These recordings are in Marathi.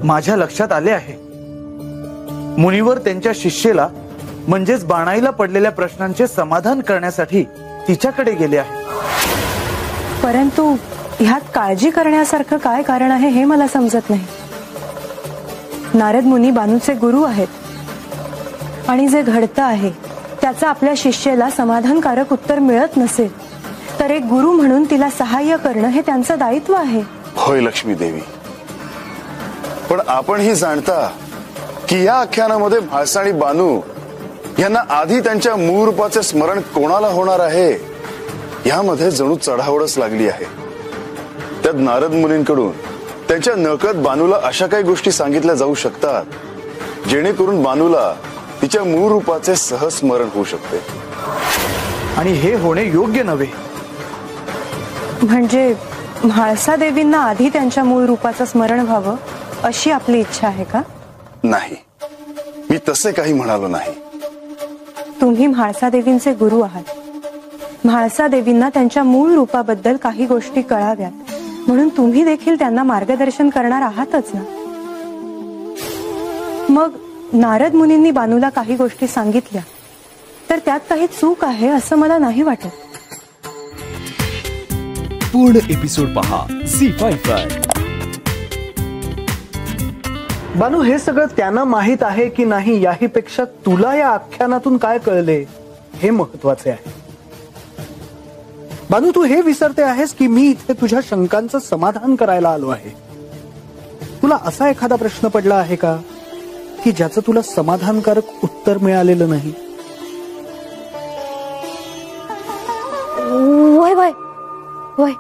माझ्या लक्षात आले आहे. मुनिवर त्यांच्या शिष्येला म्हणजेच बाणाईला पडलेल्या प्रश्नांचे समाधान करण्यासाठी तिच्याकडे गेले आहे. परंतु ह्यात काळजी करण्यासारखं काय कारण आहे हे मला समजत नाही. नारद मुनी बानूचे गुरु आहेत आणि जे घडतं आहे त्याचा आपल्या शिष्याला समाधानकारक उत्तर मिळत नसेल तर एक गुरु म्हणून तिला सहाय्य करणं हे त्यांचं दायित्व आहे. होय लक्ष्मी देवी, पण आपण ही जाणता की या आख्यानामध्ये म्हाळसा आणि बानू यांना आधी त्यांच्या मूळ रूपाचे स्मरण कोणाला होणार आहे यामध्ये जणू चढावडच लागली आहे. त्यात नारद मुनींकडून त्यांच्या नकळत बानूला अशा काही गोष्टी सांगितल्या जाऊ शकतात जेणेकरून बानूला तिच्या मूळ रूपाचे सहज स्मरण होऊ शकते. आणि हे होणे योग्य नव्हे. म्हणजे म्हाळसा देवींना आधी त्यांच्या मूळ रूपाचं स्मरण व्हावं अशी आपली इच्छा आहे का? नाही, मी तसे काही म्हणालो नाही. तुम्ही म्हाळसा देवींचे गुरु आहात. म्हाळसा देवींना त्यांच्या मूळ रूपाबद्दल काही गोष्टी कळाव्यात म्हणून तुम्ही देखील त्यांना मार्गदर्शन करणार आहातच ना. मग नारद मुनींनी बानूला काही गोष्टी सांगितल्या तर त्यात काही चूक आहे असं मला नाही वाटत. पूर्ण एपिसोड पहा झी5 वर. बानू, हे सगळं त्यांना माहित आहे की नाही याही पेक्षा तुला या आख्यानातून काय कळले हे महत्वाचे आहे. बानू, तू हे विसरते आहेस की मी इथे तुझ्या शंकांचं समाधान करायला आलो आहे. तुला असा एखादा प्रश्न पडला आहे का की ज्याचं तुला समाधानकारक उत्तर मिळालेलं नाही? वय वय वय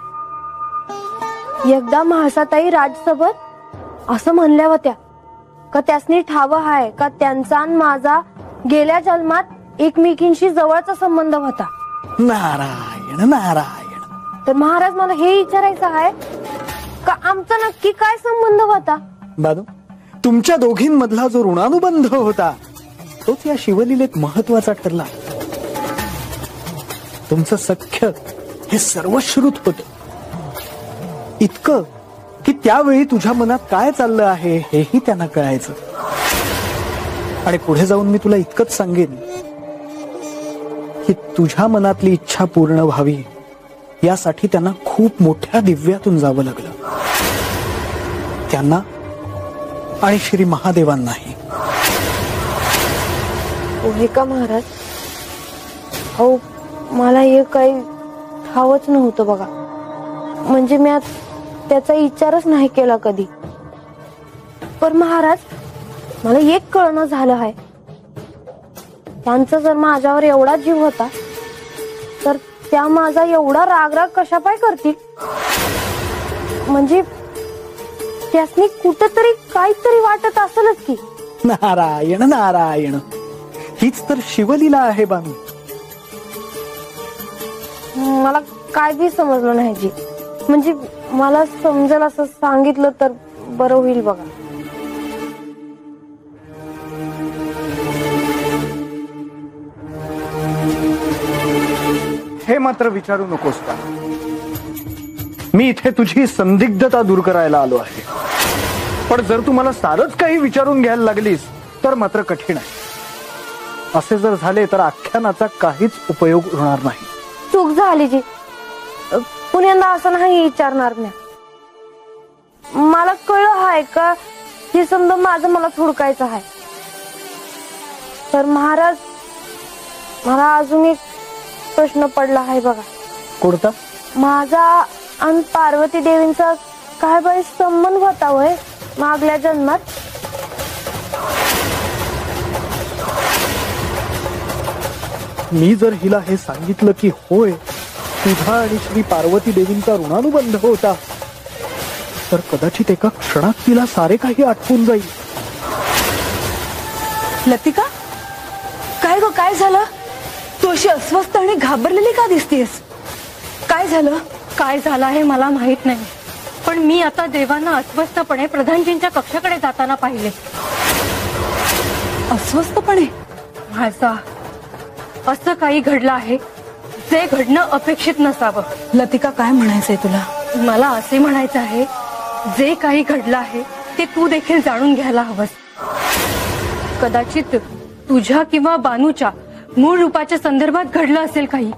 एकदा म्हाळसाताई राजसभेत असं म्हणल्या होत्या का त्यासनी ठाव आहे का त्यांचा आणि माझा गेल्या जन्मात एकमेकींशी जवळचा संबंध होता. नारायण नारायण. तर महाराज, मला हे विचारायचं आहे का आमचा नक्की काय संबंध होता? बानू, तुमच्या दोघींमधला जो ऋणानुबंध होता तोच या शिवलीलेत महत्वाचा ठरला. तुमचं सख्य हे सर्वश्रुत होत, इतकं की त्यावेळी तुझ्या मनात काय चाललं आहे हेही त्यांना कळायचं. आणि पुढे जाऊन मी तुला इतकंच सांगेन की तुझ्या मनातली इच्छा पूर्ण व्हावी यासाठी त्यांना खूप मोठ्या दिव्यातून जावं लागलं. त्यांना आणि श्री महादेवांनाही. होय का महाराज? हो, मला हे काही ठावच नव्हतं बघा. म्हणजे मी त्याचा विचारच नाही केला कधी. पण महाराज, मला एक कळणं झालं आहे, त्यांचा जर माझ्यावर एवढा जीव होता तर त्या माझा एवढा रागराग कशा पाय करतील? म्हणजे त्यासनी कुठंतरी काहीतरी वाटत असेलच की. नारायण नारायण, हीच तर शिवलीला आहे बानू. मला काय बी समजलं नाही जी. म्हणजे मला समजेल असं सांगितलं तर बरं होईल बघा. हे मात्र विचारू नकोस का, मी इथे तुझी संदिग्धता दूर करायला आलो आहे. पण जर तू मला सारच काही विचारून घ्यायला लागलीस तर मात्र कठीण आहे. असे जर झाले तर आख्यानाचा काहीच उपयोग होणार नाही. चूक झाली जी, पुण्यांदा असं नाही विचारणार मी. मला कळलं आहे का हे समजा माझं मला थोडकायचं आहे. तर महाराज, मला अजून एक प्रश्न पडला आहे बघा. कोणता? माझा आणि पार्वती देवींचा काय बाई संबंध होता वय मागल्या जन्मात? मी जर हिला हे सांगितलं की होय तुझा आणि श्री पार्वती देवींचा ऋणानुबंध होता तर कदाचित एका क्षणात तिला सारे काही आठवून जाईल. लतिका, काय गो, काय झालं? तू अशी अस्वस्थ आणि घाबरलेली का दिसतेस? काय झालं? काय झालं आहे मला माहित नाही, पण मी आता देवांना अस्वस्थपणे प्रधानजींच्या कक्षाकडे जाताना पाहिले. अस्वस्थपणे? म्हाळसा, असं काही घडलं आहे जे घडणं अपेक्षित नसावं. लतिका, काय म्हणायचंय तुला? मला असे म्हणायचं आहे, जे काही घडलं आहे ते तू देखील जाणून घ्यायला हवंस. कदाचित तुझ्या किंवा बानूच्या मूळ रूपाच्या संदर्भात घडलं असेल काही.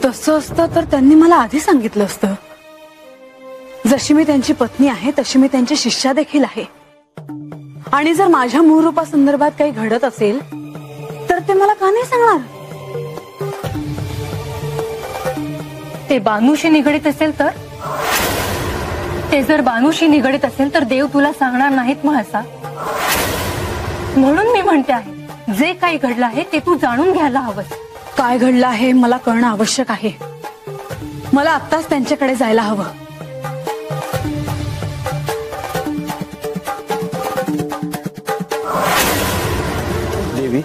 तसं असतं तर त्यांनी मला आधी सांगितलं असतं. जशी मी त्यांची पत्नी आहे तशी मी त्यांची शिष्या देखील आहे. आणि जर माझ्या मूळ रूपासंदर्भात काही घडत असेल तर ते मला का नाही सांगणार? ते बानूशी निगडीत असेल तर? ते जर बानूशी निगडीत असेल तर देव तुला सांगणार नाहीत म्हाळसा. म्हणून मी म्हणते आहे जे काही घडलं आहे ते तू जाणून घ्यायला हवंस. काय घडलं आहे मला कळणं आवश्यक आहे. मला आत्ताच त्यांच्याकडे जायला हवं. देवी,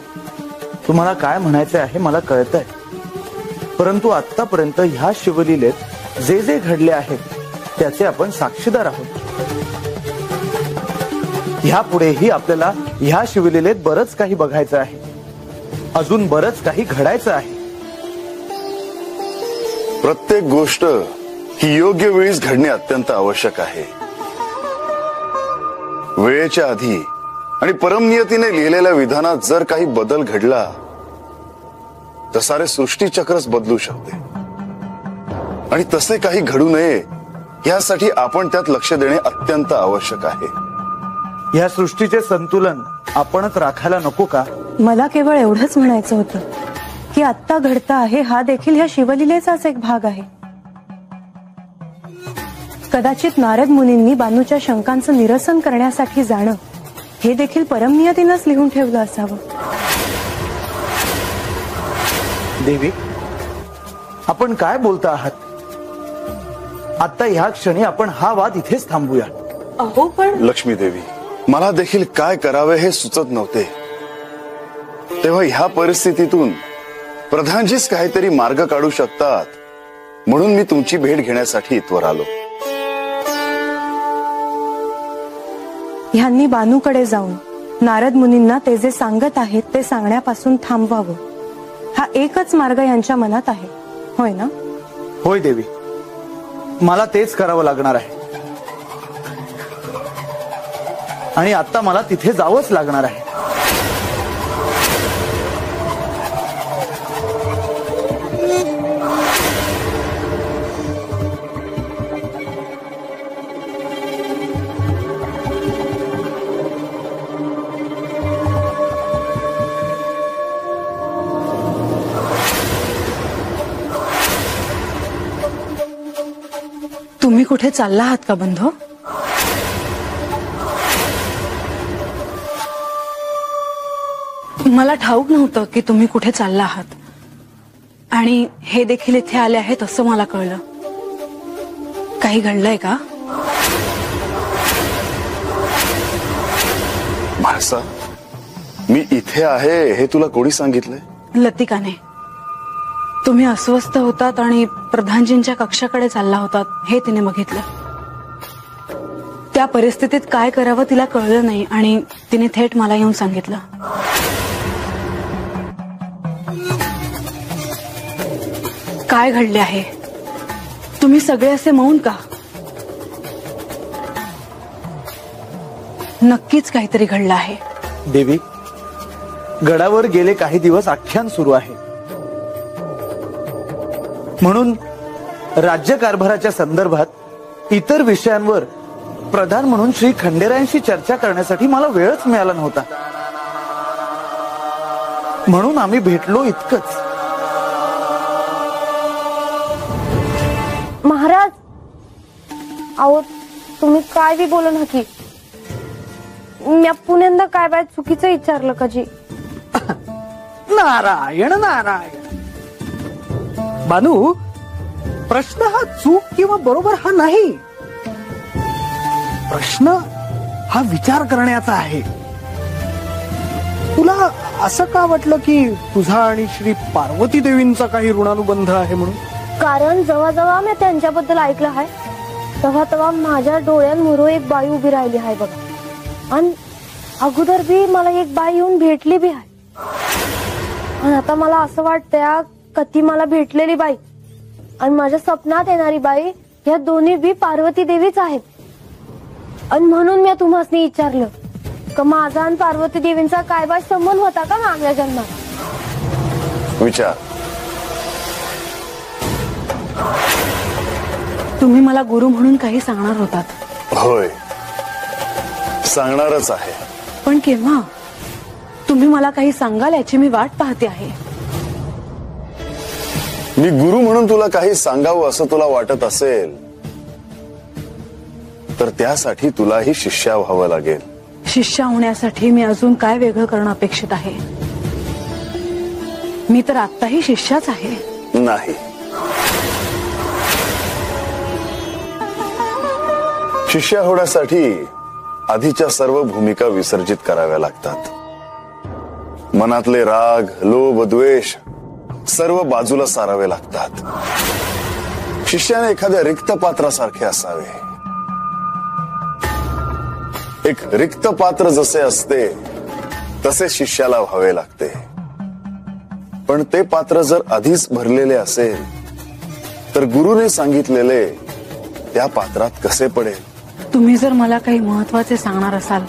तुम्हाला काय म्हणायचं आहे मला कळतंय, परंतु आतापर्यंत ह्या शिवलीलेत जे जे घडले आहे त्याचे आपण साक्षीदार आहोत. ह्यापुढेही आपल्याला ह्या शिवलीलेत बरंच काही बघायचं आहे. अजून बरंच काही घडायचं आहे. प्रत्येक गोष्ट ही योग्य वेळीच घडणे अत्यंत आवश्यक आहे. वेळेच्या आधी आणि परमनियतीने लिहिलेल्या विधानात जर काही बदल घडला तर सारे सृष्टीचक्रच बदलू शकते. आणि तसे काही घडू नये यासाठी आपण त्यात लक्ष देणे अत्यंत आवश्यक आहे. या सृष्टीचे संतुलन आपणच राखायला नको का? मला केवळ एवढंच म्हणायचं होतं की आत्ता घडतं आहे हा देखील ह्या शिवलीलेचाच एक भाग आहे. कदाचित नारद मुनींनी बानूच्या शंकांचं निरसन करण्यासाठी जाणं हे देखील परमनियतीनंच लिहून ठेवलं असावं. देवी, आपण काय बोलता आहात? आता ह्या क्षणी आपण हा वाद इथेच थांबूया. अहो पण लक्ष्मी देवी, मला देखील काय करावे हे सुचत नव्हते. तेव्हा ह्या परिस्थितीतून प्रधानजीच काहीतरी मार्ग काढू शकतात म्हणून मी तुमची भेट घेण्यासाठी इथवर आलो. ह्यांनी बानूकडे जाऊन नारद मुनींना ते जे सांगत आहेत ते सांगण्यापासून थांबवावं हा एकच मार्ग यांच्या मनात आहे, होय ना? होय देवी, मला तेच करावं लागणार आहे. आणि आता मला तिथे जावंच लागणार आहे. तुम्ही कुठे चालला आहात का बंधू? मला ठाऊक नव्हतं की तुम्ही कुठे चालला आहात आणि हे देखील इथे आले आहेत असं मला कळलं. काही घडलंय का? म्हाळसा, मी इथे आहे हे तुला कोणी सांगितलंय? लतिकाने. तुम्ही अस्वस्थ होतात आणि प्रधानजींच्या कक्षाकडे चालला होतात हे तिने बघितलं. त्या परिस्थितीत काय करावं तिला कळलं नाही आणि तिने थेट मला येऊन सांगितलं. काय घडले आहे? तुम्ही सगळे असे मौन का? नक्कीच काहीतरी घडलं आहे. देवी, गडावर गेले काही दिवस आख्यान सुरू आहे. म्हणून राज्यकारभाराच्या संदर्भात इतर विषयांवर प्रधान म्हणून श्री खंडेरायांशी चर्चा करण्यासाठी मला वेळच मिळाला नव्हता. म्हणून आम्ही भेटलो इतकंच. महाराज, अहो तुम्ही काय बी बोलू नकी. मी पुण्यांदा काय बाय चुकीचं विचारलं का जी? नारायण नारायण. बानू, प्रश्न हा चूक किंवा बरोबर हा नाही. प्रश्न हा विचार करण्याचा आहे. तुला असं का वाटलं की तुझा आणि श्री पार्वती देवींचा काही ऋणानुबंध आहे म्हणून? कारण जेव्हा जेव्हा मी त्यांच्याबद्दल ऐकलं आहे तेव्हा तेव्हा माझ्या डोळ्यांमोर एक बाई उभी राहिली आहे बघा. आणि अगोदर बी मला एक बाई येऊन भेटली बी आहे. आणि आता मला असं वाटतंय का ती मला भेटलेली बाई आणि माझ्या स्वप्नात येणारी बाई ह्या दोन्ही बी पार्वती देवीच आहेत. आणि म्हणून मी तुम्हाला विचारलं का माझा आणि पार्वती देवींचा काय बाय संबंध होता का मागल्या जन्मात. विचार. तुम्ही मला गुरु म्हणून काही सांगणार होतात. होय, सांगणारच आहे. पण केव्हा? तुम्ही मला काही सांगाल याची मी वाट पाहते आहे. मी गुरु म्हणून तुला काही सांगावं असं तुला वाटत असेल तर त्यासाठी तुलाही शिष्या व्हावं लागेल. शिष्या होण्यासाठी मी अजून काय वेगळं करणं अपेक्षित आहे? मी तर आत्ताही शिष्याच आहे. नाही, शिष्या होण्यासाठी आधीच्या सर्व भूमिका विसर्जित कराव्या लागतात. मनातले राग, लोभ, द्वेष सर्व बाजूला सारावे लागतात. शिष्याने एखाद्या रिक्त पात्रासारखे असावे. एक रिक्त पात्र जसे असते तसे शिष्याला व्हावे लागते. पण ते पात्र जर आधीच भरलेले असेल तर गुरुने सांगितलेले त्या पात्रात कसे पडेल? तुम्ही जर मला काही महत्वाचे सांगणार असाल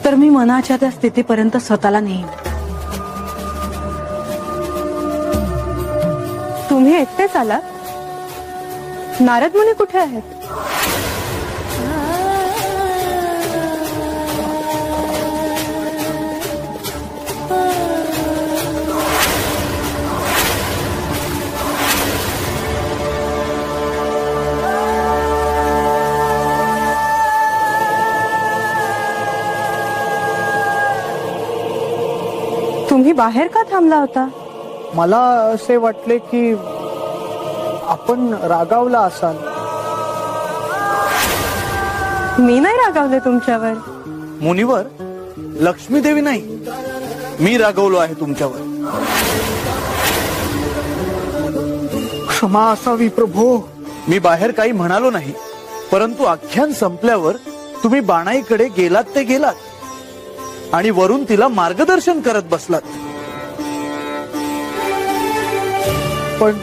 तर मी मनाच्या त्या स्थितीपर्यंत स्वतःला नेईन. तुम्ही एकटेच आलात? नारद मुनी कुठे आहेत? तुम्ही बाहेर का थांबला होता? मला असे वाटले की आपण रागावला असाल. मी नाही रागावले तुमच्यावर. मुनिवर, लक्ष्मी देवी नाही, मी रागवलो आहे तुमच्यावर. क्षमा असावी प्रभो. मी बाहेर काही म्हणालो नाही, परंतु आख्यान संपल्यावर तुम्ही बाणाईकडे गेलात ते गेलात आणि वरून तिला मार्गदर्शन करत बसलात. पण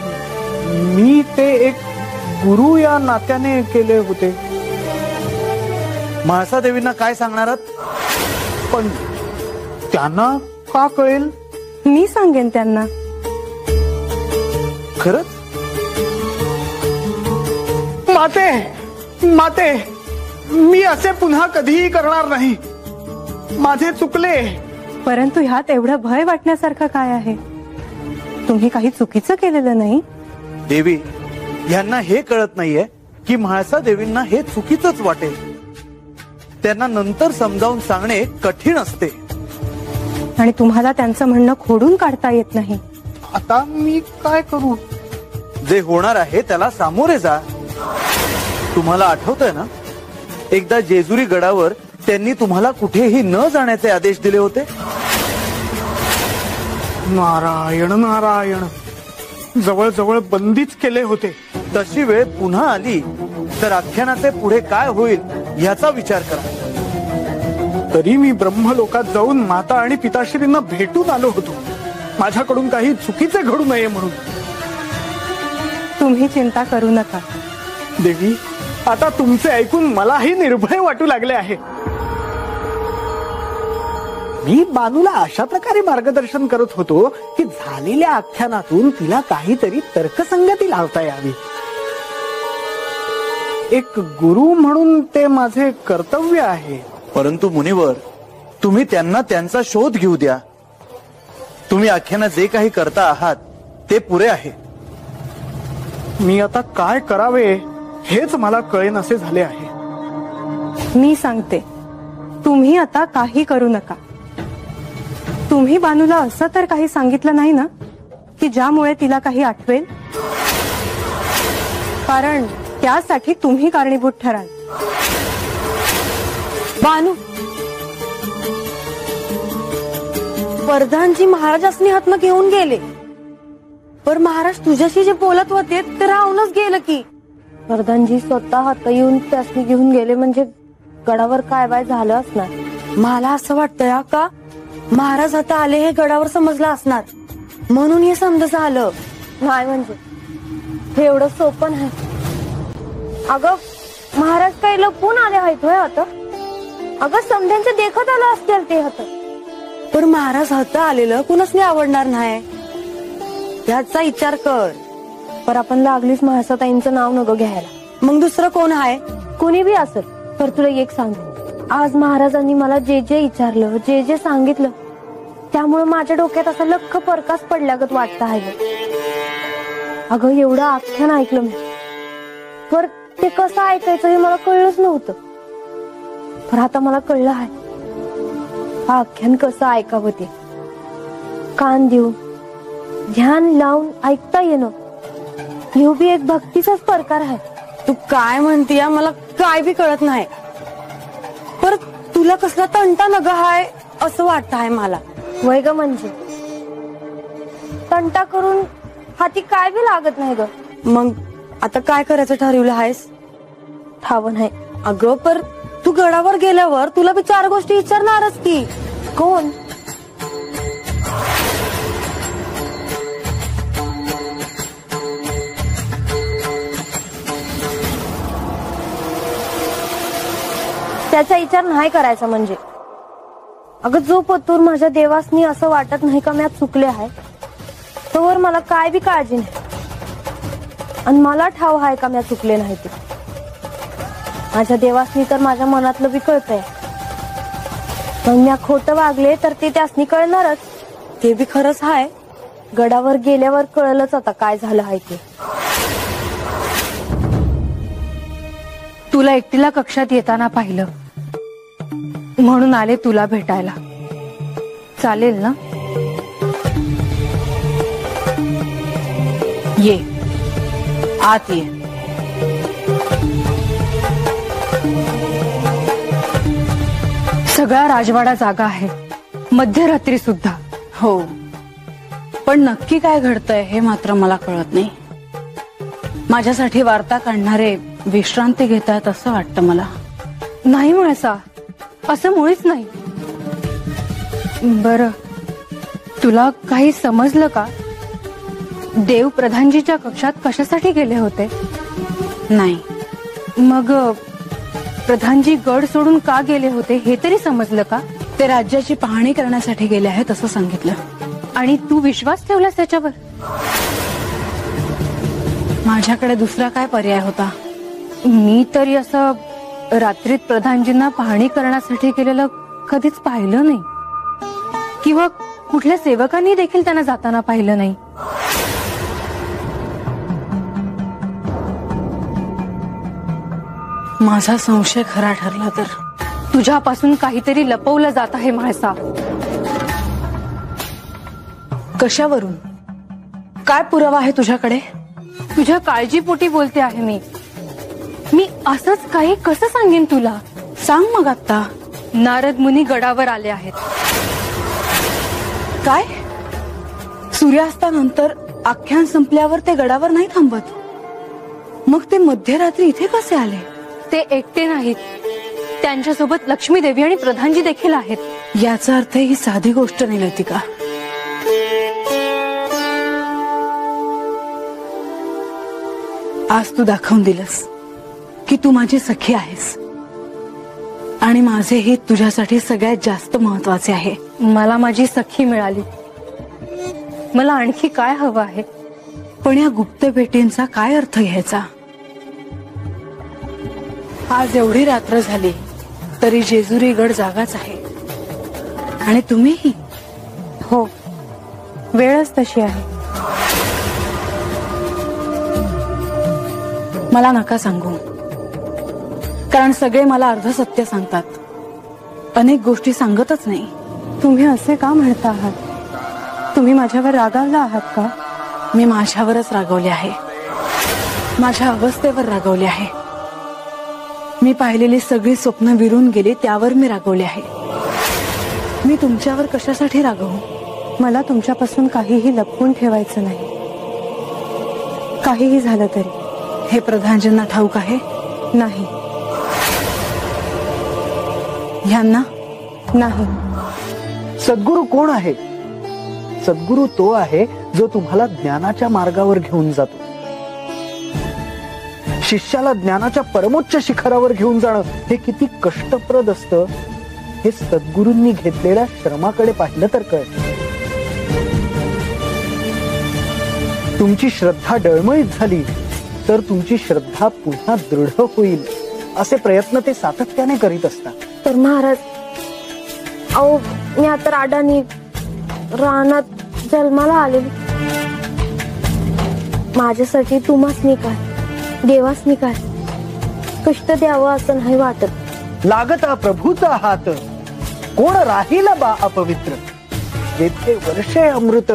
मी ते एक गुरु या नात्याने केले होते. म्हाळसा देवींना काय सांगणारात? पण त्यांना का कळेल? मी सांगेन त्यांना. खरंच? माते, माते, मी असे पुन्हा कधीही करणार नाही. माझे चुकले. परंतु ह्यात एवढं भय वाटण्यासारखं काय आहे? तुम्ही काही चुकीचं केलेलं नाही. देवी, यांना हे कळत नाहीये की म्हाळसा देवींना हे चुकीचंच वाटेल. त्यांना नंतर समजावून सांगणे कठीण असते. आणि तुम्हाला त्यांचं म्हणणं खोडून काढता येत नाही. आता मी काय करू? जे होणार आहे त्याला सामोरे जा. तुम्हाला आठवतंय ना, एकदा जेजुरी गडावर त्यांनी तुम्हाला कुठेही न जाण्याचे आदेश दिले होते. नारायण नारायण, जवळजवळ बंदीच केले होते. तशी वेळ पुन्हा आली तर आख्यानाचे पुढे काय होईल याचा विचार करा. तरी मी ब्रह्मलोकात जाऊन माता आणि पिताश्रींना भेटून आलो होतो, माझ्याकडून काही चुकीचे घडू नये म्हणून. तुम्ही चिंता करू नका देवी. आता तुमचे ऐकून मलाही निर्भय वाटू लागले आहे. मी बानूला अशा प्रकारे मार्गदर्शन करत होतो की झालेल्या आख्यानातून तिला काहीतरी तर्कसंगती लावता यावी. एक गुरु म्हणून ते माझे कर्तव्य आहे. परंतु मुनिवर, तुम्ही त्यांना त्यांचा शोध घेऊ द्या. तुम्ही आख्यानात जे काही करता आहात ते पुरे आहे. मी आता काय करावे हेच मला कळेनासे झाले आहे. मी सांगते, तुम्ही आता काही करू नका. तुम्ही बानूला असं तर काही सांगितलं नाही ना की ज्यामुळे तिला काही आठवेल? कारण त्यासाठी तुम्ही कारणीभूत ठराल. बानू, प्रधानजी महाराजांनी हातनं घेऊन गेले, पर महाराज तुझ्याशी जे बोलत होते ते राहूनच गेलं की. प्रधानजी स्वतः हात येऊन त्यासनी घेऊन गेले म्हणजे गडावर काय बाय झालं असणार. मला असं वाटतंय का महाराज आता आले हे गडावर समजलं असणार, म्हणून हे समज झालं. नाही म्हणजे हे एवढं सोपं नाही. अगं महाराज काही लपून आले आहेत होय आता. अगं समध्यांच्या देखत आलं असतील ते होतं. पण महाराज हत आलेलं कुणासनी आवडणार नाही याचा विचार कर. पर आपण लागलीच महासाताईंचं नाव नको घ्यायला. मग दुसरं कोण आहे? कुणी बी असेल. तर तुला एक सांगते, आज महाराजांनी मला जे जे विचारलं, जे जे सांगितलं, त्यामुळे माझ्या डोक्यात असं लख्ख प्रकाश पडल्यागत वाटत आहे. अगं एवढं आख्यान ऐकलं मी, पर ते कसं ऐकायचं हे मला कळलंच नव्हतं. पण आता मला कळलं आहे हा आख्यान कसं ऐकावं ते. कान देऊ, ध्यान लावून ऐकता येणं, हे बी एक भक्तीचाच प्रकार आहे. तू काय म्हणतीया मला काय बी कळत नाही. पर तुला कसला तंटा नग हाय असं वाटत आहे मला. वय ग म्हणजे तंटा करून हाती काय बी लागत नाही ग. मग आता काय करायचं ठरवलं आहेस? ठाव नाही. अगं पर तू गडावर गेल्यावर तुला बी 4 गोष्टी विचारणारच की. कोण? त्याचा विचार नाही करायचा म्हणजे. अगं जो पतूर माझ्या देवासनी असं वाटत नाही का मी चुकले आहे, तोवर मला काय बी काळजी नाही. आणि मला ठाव आहे का मी चुकले नाही ते. माझ्या देवासनी तर माझ्या मनातलं बी कळतंय. मग मी खोटं वागले तर ते त्यासनी कळणारच. ते बी खरंच आहे. गडावर गेल्यावर कळलंच आता काय झालं आहे ते. तुला एकटीला कक्षात येताना पाहिलं म्हणून आले तुला भेटायला. चालेल ना? ये आत ये. सगळा राजवाडा जागा आहे, मध्यरात्री सुद्धा. हो, पण नक्की काय घडतंय हे मात्र मला कळत नाही. माझ्यासाठी वार्ता काढणारे विश्रांती घेत आहेत असं वाटतं मला. नाही म्हणसा, असं मुळीच नाही. बरं, तुला काही समजलं का? देव प्रधानजीच्या कक्षात कशासाठी गेले होते? नाही. मग प्रधानजी गड सोडून का गेले होते हे तरी समजलं का? ते राज्याची पाहणी करण्यासाठी गेले आहेत असं सांगितलं. आणि तू विश्वास ठेवलास त्याच्यावर? माझ्याकडे दुसरा काय पर्याय होता? मी तरी असं रात्रीत प्रधानजींना पाहणी करण्यासाठी गेलेलं कधीच पाहिलं नाही, किंवा कुठल्या सेवकांनी देखील त्यांना जाताना पाहिलं नाही. माझा संशय खरा ठरला तर? तुझ्यापासून काहीतरी लपवलं जात आहे म्हाळसा. कशावरून? काय पुरावा आहे तुझ्याकडे? तुझ्या काळजीपोटी बोलते आहे मी असंच काही कसं सांगेन तुला? सांग मग आता. नारद मुनी गडावर आले आहेत. काय? सूर्यास्तानंतर आख्यान संपल्यावर ते गडावर नाही थांबत? मग ते मध्यरात्री इथे कसे आले? ते एकटे नाहीत, त्यांच्यासोबत लक्ष्मी देवी आणि प्रधानजी देखील आहेत. याचा अर्थ ही साधी गोष्ट नाही लतिका. आज तू दाखवून दिलंस की तू माझी सखी आहेस, आणि माझे हित तुझ्यासाठी सगळ्यात जास्त महत्वाचे आहे. मला माझी सखी मिळाली, मला आणखी काय हवं आहे? पण या गुप्त भेटींचा काय अर्थ घ्यायचा? आज एवढी रात्र झाली तरी जेजुरी गड जागाच आहे, आणि तुम्हीही. हो, वेळच तशी आहे. मला नका सांगू, कारण सगळे मला अर्ध सत्य सांगतात, अनेक गोष्टी सांगतच नाही. तुम्ही असे का म्हणता आहात? तुम्ही माझ्यावर रागावला आहात का? मी माझ्यावरच रागवले आहे, माझ्या अवस्थेवर रागवले आहे. मी पाहिलेली सगळी स्वप्न विरून गेली त्यावर मी रागवले आहे. मी तुमच्यावर कशासाठी रागवू? मला तुमच्यापासून काहीही लपवून ठेवायचं नाही, काहीही झालं तरी. हे प्रधानजींना ठाऊक आहे? नाही. ह्यांना नाही. सद्गुरू कोण आहे? सद्गुरू तो आहे जो तुम्हाला ज्ञानाच्या मार्गावर घेऊन जातो. शिष्याला ज्ञानाच्या परमोच्च शिखरावर घेऊन जाणं हे किती कष्टप्रद असतं हे सद्गुरूंनी घेतलेल्या श्रमाकडे पाहिलं तर कळतं. तुमची श्रद्धा डळमळीत झाली तर तुमची श्रद्धा पुन्हा दृढ होईल असे प्रयत्न ते सातत्याने करीत असतात. तर महाराज, अहो मी आता राडानी रानात जन्माला आलेली. माझ्यासाठी तुम्हासनी काय, देवासनी काय कष्ट द्यावं असं नाही वाटत. लागता प्रभूचा हात, कोण राहील बा अपवित्र, जेथे वर्षे अमृत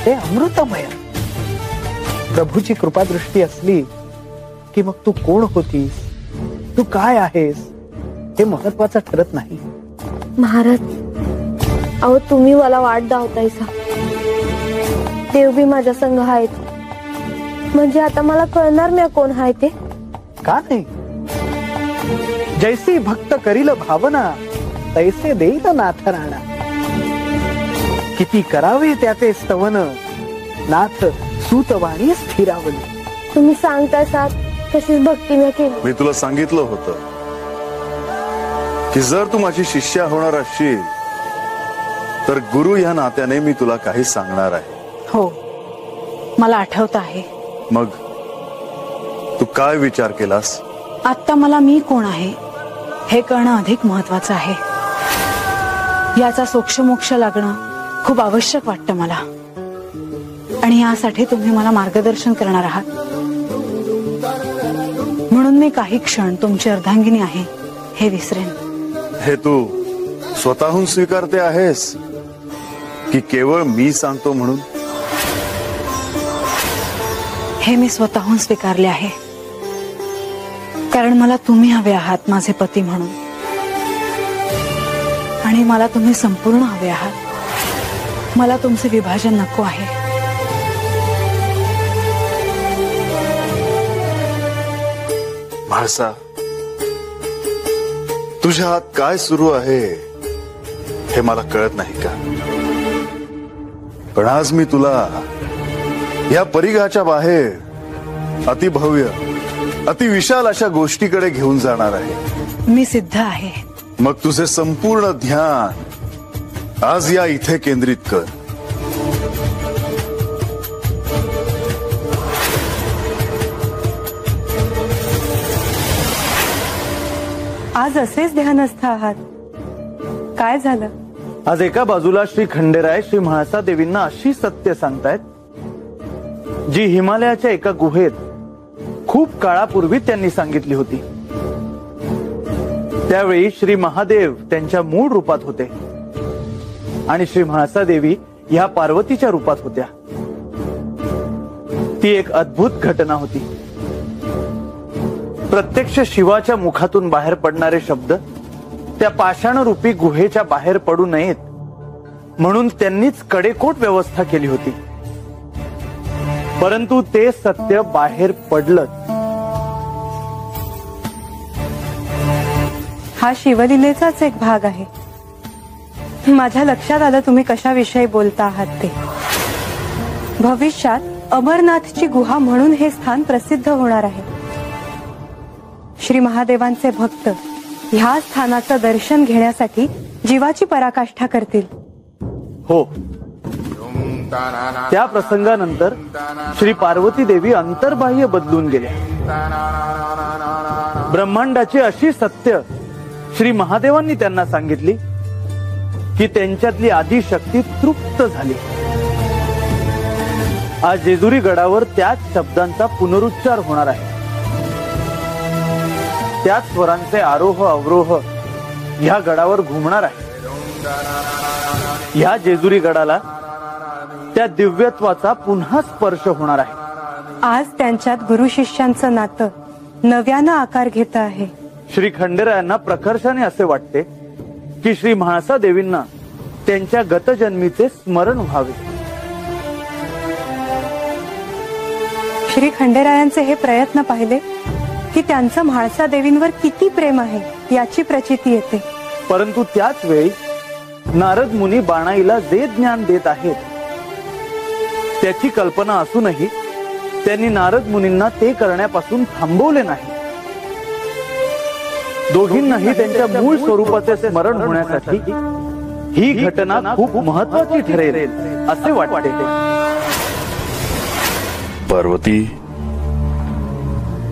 ते अमृतमय. प्रभूची कृपादृष्टी असली की मग तू कोण होतीस, तू काय आहेस हे महत्वाचं ठरत नाही. महाराज, अहो तुम्ही मला वाट दावतायसा. देव बी माझ्या संग आहेत, म्हणजे आता मला कळणार नाही कोण आहे ते. का नाही? जैसी भक्त करील भावना तैसे देईल नाथ राणा. किती करावे त्याचे स्तवन, नाथ सूतवाणी स्थिरावली. तुम्ही सांगताय सात तशीच भक्ती मी केली. मी तुला सांगितलं होतं की जर तू माझी शिष्या होणार असशील तर गुरु या नात्याने मी तुला काही सांगणार आहे. हो, मला आठवत आहे. मग तू काय विचार केलास? आता मला मी कोण आहे हे कळणं अधिक महत्वाचं आहे. याचा सोक्षमोक्ष लागणं खूप आवश्यक वाटतं मला, आणि यासाठी तुम्ही मला मार्गदर्शन करणार आहात. म्हणून मी काही क्षण तुमची अर्धांगिनी आहे हे विसरेन. हे तू स्वतःहून स्वीकारते आहेस की केवळ मी सांगतो म्हणून? हे मी स्वतःहून स्वीकारले आहे, कारण मला तुम्ही हवे आहात माझे पती म्हणून, आणि मला तुम्ही संपूर्ण हवे आहात. मला तुमचे विभाजन नको आहे. म्हाळसा, तुझ्या हात काय सुरू आहे हे मला कळत नाही का? पण आज मी तुला या परिघाच्या बाहेर अतिभव्य अतिविशाल अशा गोष्टीकडे घेऊन जाणार आहे. मी सिद्ध आहे. मग तुझे संपूर्ण ध्यान आज या इथे केंद्रित कर. आज असेच ध्यानस्थ आहात, काय झालं? आज एका बाजूला श्री खंडेराय श्री म्हाळसा देवींना अशी सत्य सांगतायत जी हिमालयाच्या एका गुहेत खूप काळापूर्वी त्यांनी सांगितली होती. त्यावेळी श्री महादेव त्यांच्या मूळ रूपात होते आणि श्री म्हाळसा देवी ह्या पार्वतीच्या रूपात होत्या. ती एक अद्भुत घटना होती. प्रत्यक्ष शिवाच्या मुखातून बाहेर पडणारे शब्द त्या पाषाणरूपी गुहेच्या बाहेर पडू नयेत म्हणून त्यांनीच कडेकोट व्यवस्था केली होती. परंतु ते सत्य बाहेर पडलं. हा शिवलीलेचाच एक भाग आहे. माझ्या लक्षात आलं तुम्ही कशाविषयी बोलता आहात ते. भविष्यात अमरनाथची गुहा म्हणून हे स्थान प्रसिद्ध होणार आहे. श्री महादेवांचे भक्त ह्या स्थानाचं दर्शन घेण्यासाठी जीवाची पराकाष्ठा करतील. हो, त्या प्रसंगानंतर श्री पार्वती देवी अंतर्बाह्य बदलून गेल्या. ब्रह्मांडाची अशी सत्य श्री महादेवांनी त्यांना सांगितली की त्यांच्यातली आदिशक्ती तृप्त झाली. आज जेजुरी गडावर त्याच शब्दांचा पुनरुच्चार होणार आहे. त्याच स्वरांचे आरोह अवरोह ह्या गडावर घुमणार आहे. ह्या जेजुरी गडाला त्या दिव्यत्वाचा पुन्हा स्पर्श होणार आहे. आज त्यांच्यात गुरु शिष्यांचं नातं नव्यानं आकार घेत आहे. श्री खंडेरायांना प्रकर्षाने असे वाटते की श्री म्हाळसा देवींना त्यांच्या गतजन्मीचे स्मरण व्हावे. श्री खंडेरायांचे हे प्रयत्न पाहिले की त्यांचं म्हाळसा देवींवर किती प्रेम आहे याची प्रचिती येते. परंतु त्याच वेळी नारद मुनी बाणाईला जे ज्ञान देत आहेत त्याची कल्पना असूनही त्यांनी नारद मुनींना ते करण्यापासून थांबवले नाही. दोघींनाही त्यांच्या मूळ स्वरूपाचे स्मरण होण्यासाठी ही घटना खूप महत्वाची ठरेल असे वाटते. पार्वती,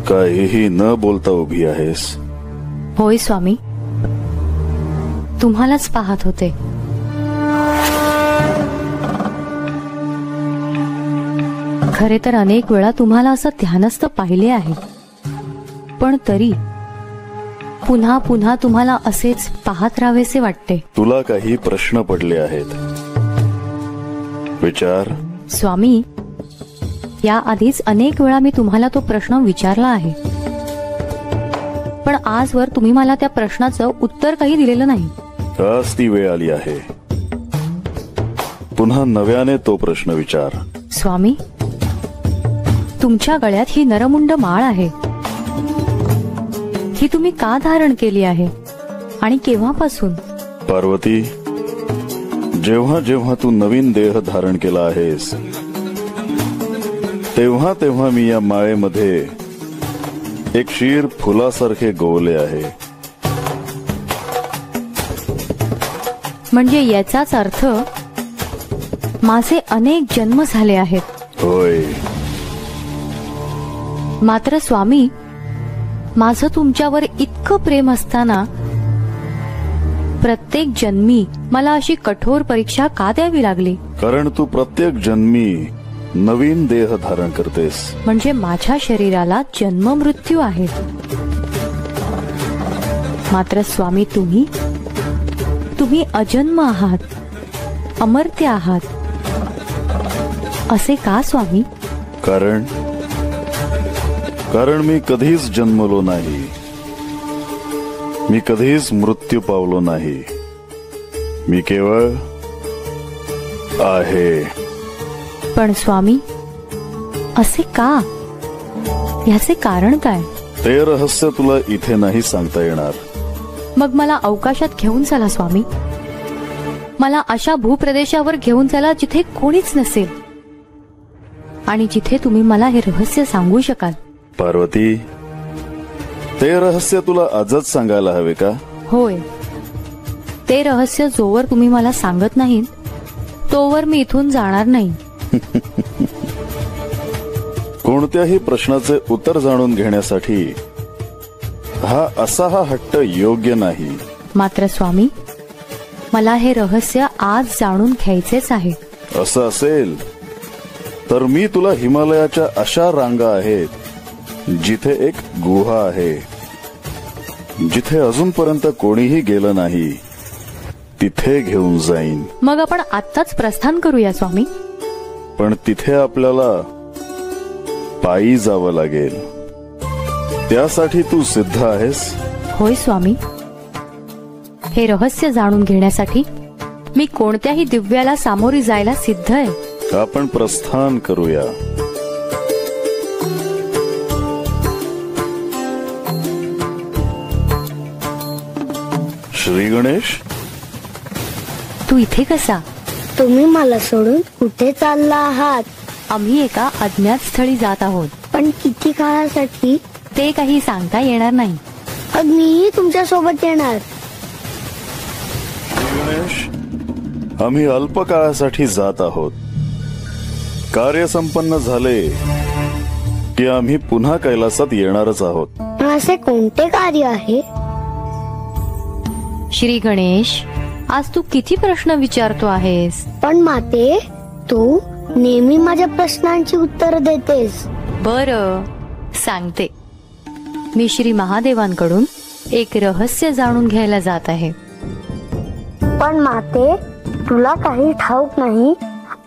काहीही न बोलता उभी आहेस? होय स्वामी, तुम्हालाच पाहत होते. खरे तर अनेक वेळा तुम्हाला असं ध्यानस्थ पाहिले आहे, पण तरी पुन्हा पुन्हा तुम्हाला असेच पाहत राहावेसे वाटते. तुला काही प्रश्न पडले आहेत, विचार. स्वामी, या आधीच अनेक वेळा मी तुम्हाला तो प्रश्न विचारला आहे, पण आजवर तुम्ही मला त्या प्रश्नाचं उत्तर काही दिलेलं नाही. आज ती वेळ आली आहे. पुन्हा नव्याने तो प्रश्न विचार. स्वामी, तुमच्या गळ्यात ही नरमुंड माळ आहे, ही तुम्ही का धारण केली आहे आणि केव्हापासून? पार्वती, जेव्हा जेव्हा तू नवीन देह धारण केला आहेस तेव्हा तेव्हा मी या माळेमध्ये एक शीर फुलासारखे गोवले आहे. म्हणजे याचाच अर्थ माझे अनेक जन्म झाले आहेत. होय. मात्र स्वामी, माझं तुमच्यावर इतकं प्रेम असताना प्रत्येक जन्मी मला अशी कठोर परीक्षा का द्यावी लागली? कारण तू प्रत्येक जन्मी नवीन देह धारण करतेस. म्हणजे माझ्या शरीराला जन्म मृत्यू आहे. मात्र स्वामी, तुम्ही अजन्म आहात, अमर्त्य आहात. असे का स्वामी? कारण मी कधीच जन्मलो नाही, मी कधीच मृत्यू पावलो नाही. मी केवळ आहे. पण स्वामी, असे का? याचे कारण काय? ते रहस्य तुला इथे नाही सांगता येणार. मग मला अवकाशात घेऊन चला स्वामी. मला अशा भूप्रदेशावर घेऊन चला जिथे कोणीच नसेल आणि जिथे तुम्ही मला हे रहस्य सांगू शकाल. पार्वती, ते रहस्य तुला आजच सांगायला हवे का? होय. ते रहस्य जोवर तुम्ही मला सांगत नाहीत तोवर मी इथून जाणार नाही. कोणत्याही प्रश्नाचे उत्तर जाणून घेण्यासाठी असा हट्ट योग्य नाही. मात्र स्वामी, मला हे रहस्य आज जाणून घ्यायचेच आहे. असं असेल तर मी तुला हिमालयाच्या अशा रांगा आहेत जिथे एक गुहा आहे, जिथे अजूनपर्यंत कोणीही गेलं नाही, तिथे घेऊन जाईन. मग आपण आत्ताच प्रस्थान करूया स्वामी. पण तिथे आपल्याला पायी जावं लागेल. त्यासाठी तू सिद्ध आहेस? होय स्वामी. हे रहस्य जाणून घेण्यासाठी मी कोणत्याही दिव्याला सामोरी जायला सिद्ध आहे. आपण प्रस्थान करूया. श्री गणेश, तू इथे कसा? तुम्ही मला सोडून कुठे चालला आहात? आम्ही एका अज्ञात स्थळी जात आहोत. पण किती काळासाठी? ते काही सांगता येणार नाही. मग मीही तुमच्या सोबत येणार. श्री गणेश, आम्ही अल्प काळासाठी जात आहोत. कार्य संपन्न झाले की आम्ही पुन्हा कैलासात येणारच आहोत. असे कोणते कार्य आहे? श्री गणेश, आज तू किती प्रश्न विचारतो आहेस? पण माते, तू नेहमी माझ्या प्रश्नांची उत्तर देतेस. बरं, सांगते. मी श्री महादेवांकडून एक रहस्य जाणून घ्यायला जात आहे. पण माते, तुला काही ठाऊक नाही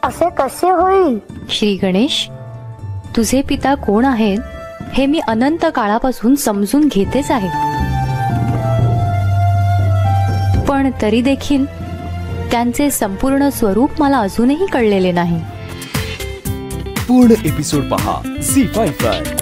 असे कसे होईल? श्री गणेश, तुझे पिता कोण आहेत हे मी अनंत काळापासून समजून घेतेच आहे. पण तरी देखील त्यांचे संपूर्ण स्वरूप मला अजूनही कळलेले नाही. पूर्ण एपिसोड पहा झी5 वर.